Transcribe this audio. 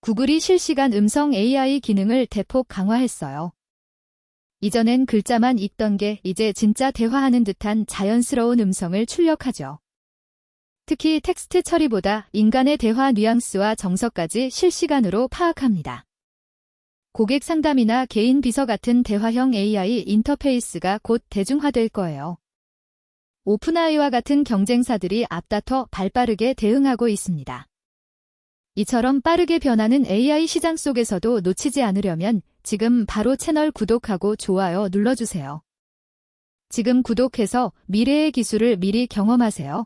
구글이 실시간 음성 AI 기능을 대폭 강화했어요. 이전엔 글자만 읽던 게 이제 진짜 대화하는 듯한 자연스러운 음성을 출력하죠. 특히 텍스트 처리보다 인간의 대화 뉘앙스와 정서까지 실시간으로 파악합니다. 고객 상담이나 개인 비서 같은 대화형 AI 인터페이스가 곧 대중화될 거예요. 오픈AI와 같은 경쟁사들이 앞다퉈 발빠르게 대응하고 있습니다. 이처럼 빠르게 변하는 AI 시장 속에서도 놓치지 않으려면 지금 바로 채널 구독하고 좋아요 눌러주세요. 지금 구독해서 미래의 기술을 미리 경험하세요.